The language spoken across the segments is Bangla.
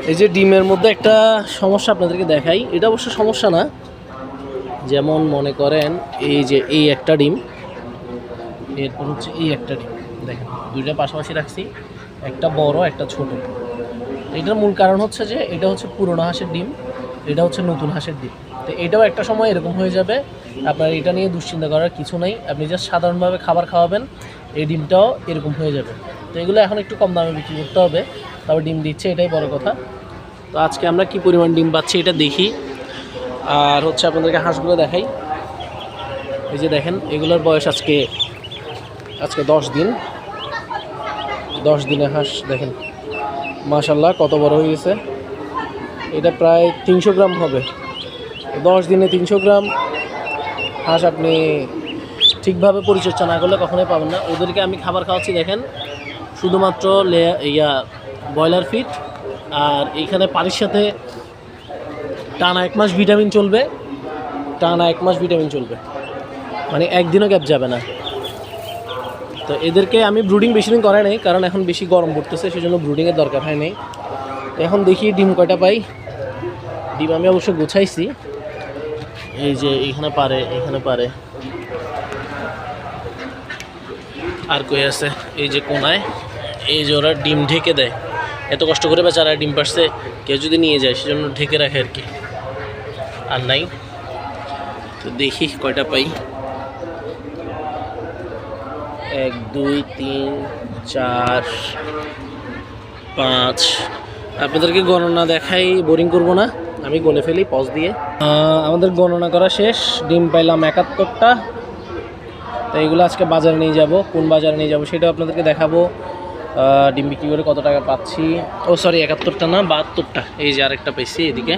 এই যে ডিমের মধ্যে একটা সমস্যা আপনাদেরকে দেখাই, এটা অবশ্য সমস্যা না। যেমন মনে করেন এই যে এই একটা ডিম, এরপর হচ্ছে এই একটা ডিম, দেখেন দুইটা পাশাপাশি রাখছি, একটা বড় একটা ছোট। এটার মূল কারণ হচ্ছে যে এটা হচ্ছে পুরনো হাঁসের ডিম, এটা হচ্ছে নতুন হাঁসের ডিম। তো এটাও একটা সময় এরকম হয়ে যাবে, আপনার এটা নিয়ে দুশ্চিন্তা করার কিছু নেই। আপনি জাস্ট সাধারণভাবে খাবার খাওয়াবেন, এই ডিমটাও এরকম হয়ে যাবে। তো এগুলো এখন একটু কম দামে বিক্রি করতে হবে, তবে ডিম দিচ্ছে, এটাই বড় কথা। তো আজকে আমরা কি পরিমাণ ডিম পাচ্ছি এটা দেখি, আর হচ্ছে আপনাদেরকে হাঁসগুলো দেখাই। এই যে দেখেন এগুলোর বয়স আজকে 10 দিন। 10 দিনের হাঁস দেখেন, মাশাল্লাহ কত বড় হয়ে গেছে। এটা প্রায় 300 গ্রাম হবে। 10 দিনে 300 গ্রাম হাঁস আপনি ঠিকভাবে পরিচর্যা না করলে কখনোই পাবেন না। ওদেরকে আমি খাবার খাওয়াচ্ছি দেখেন, শুধুমাত্র ব্রয়লার ফিড, আর এইখানে পানির সাথে টানা 1 মাস ভিটামিন চলবে, টানা 1 মাস ভিটামিন চলবে, মানে একদিনও গ্যাপ যাবে না। তো এদেরকে আমি ব্রুডিং বেশি দিন করাই নাই, কারণ এখন বেশি গরম পড়তেছে, সেজন্য ব্রুডিংয়ের দরকার হয় নাই। এখন দেখি ডিম কয়টা পাই। ডিম আমি অবশ্য গোছাইছি, এই যে এখানে পারে, এখানে পারে, আর কই আছে এই যে কোনায়। এই যে ওরা ডিম ঢেকে দেয়, এত কষ্ট করে বেচারা ডিম পারছে, কেউ যদি নিয়ে যায় সেজন্য ঢেকে রাখে আর কি, আর নাই। তো দেখি কয়টা পাই। 1 2 3 4 5। আপনাদেরকে গণনা দেখাই, বোরিং করব না, আমি গণে ফেলি পজ দিয়ে। আমাদের গণনা করা শেষ, ডিম পাইলাম 71টা। তো এইগুলো আজকে বাজারে নিয়ে যাব, কোন বাজারে নিয়ে যাব সেটা আপনাদেরকে দেখাবো। ডিম বিক্রি করে কত টাকা পাচ্ছি, ও সরি 71টা না 72টা, এই যে আরেকটা পেয়েছি এদিকে,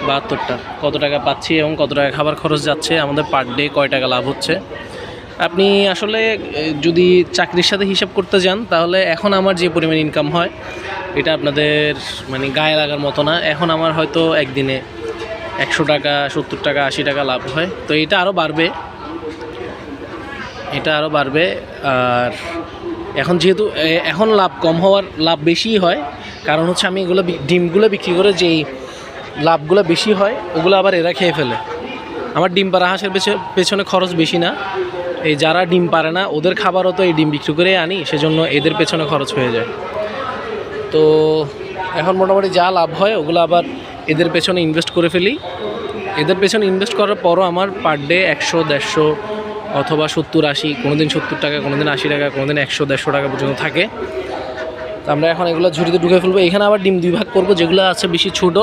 72টা। কত টাকা পাচ্ছি এবং কত টাকা খাবার খরচ যাচ্ছে, আমাদের পার ডে কয় টাকা লাভ হচ্ছে। আপনি আসলে যদি চাকরির সাথে হিসাব করতে যান, তাহলে এখন আমার যে পরিমাণ ইনকাম হয় এটা আপনাদের মানে গায়ে লাগার মতো না। এখন আমার হয়তো একদিনে 100 টাকা 70 টাকা 80 টাকা লাভ হয়। তো এটা আরও বাড়বে, এটা আরও বাড়বে। আর এখন যেহেতু এখন লাভ কম হওয়ার লাভ বেশিই হয়, কারণ হচ্ছে আমি এগুলো ডিমগুলো বিক্রি করে যেই লাভগুলো বেশি হয় ওগুলো আবার এরা খেয়ে ফেলে। আমার ডিম পাড়া হাঁসের পেছনে খরচ বেশি না, এই যারা ডিম পারে না ওদের খাবারও তো এই ডিম বিক্রি করে আনি, সেজন্য এদের পেছনে খরচ হয়ে যায়। তো এখন মোটামুটি যা লাভ হয় ওগুলো আবার এদের পেছনে ইনভেস্ট করে ফেলি। এদের পেছনে ইনভেস্ট করার পরও আমার পার ডে 100 150 অথবা 70 80, কোনো দিন 70 টাকা, কোনো দিন 80 টাকা, কোনো দিন 100 150 টাকা পর্যন্ত থাকে। তো আমরা এখন এগুলো ঝুড়িতে ঢুকে ফেলবো। এখানে আবার ডিম 2 ভাগ করবো, যেগুলো আছে বেশি ছোটো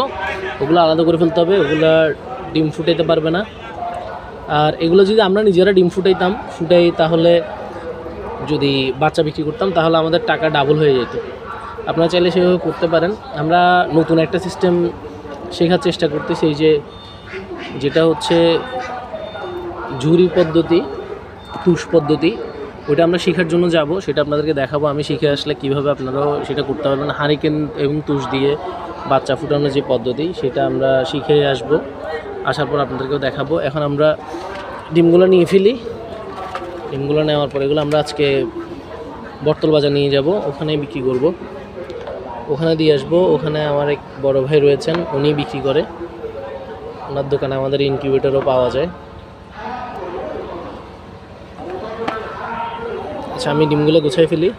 ওগুলো আলাদা করে ফেলতে হবে, ওগুলো ডিম ফুটাইতে পারবে না। আর এগুলো যদি আমরা নিজেরা ডিম ফুটাই, তাহলে যদি বাচ্চা বিক্রি করতাম তাহলে আমাদের টাকা ডাবল হয়ে যেত। আপনারা চাইলে সেভাবে করতে পারেন। আমরা নতুন একটা সিস্টেম শেখার চেষ্টা করতেছি, এই যেটা হচ্ছে ঝুড়ি পদ্ধতি, তুষ পদ্ধতি, ওইটা আমরা শেখার জন্য যাব, সেটা আপনাদেরকে দেখাবো। আমি শিখে আসলে কীভাবে আপনারাও সেটা করতে পারবেন। হারিকেন এবং তুষ দিয়ে বাচ্চা ফুটানোর যে পদ্ধতি, সেটা আমরা শিখে আসবো, আসার পর আপনাদেরকেও দেখাবো। এখন আমরা ডিমগুলো নিয়ে ফেলি। ডিমগুলো নেওয়ার পর এগুলো আমরা আজকে বটতল বাজার নিয়ে যাব, ওখানেই বিক্রি করব, ওখানে দিয়ে আসবো। ওখানে আমার এক বড় ভাই রয়েছেন, উনি বিক্রি করে, ওনার দোকানে আমাদের ইনকিউবেটরও পাওয়া যায়। আচ্ছা, আমি ডিমগুলো গুছাই ফেলি।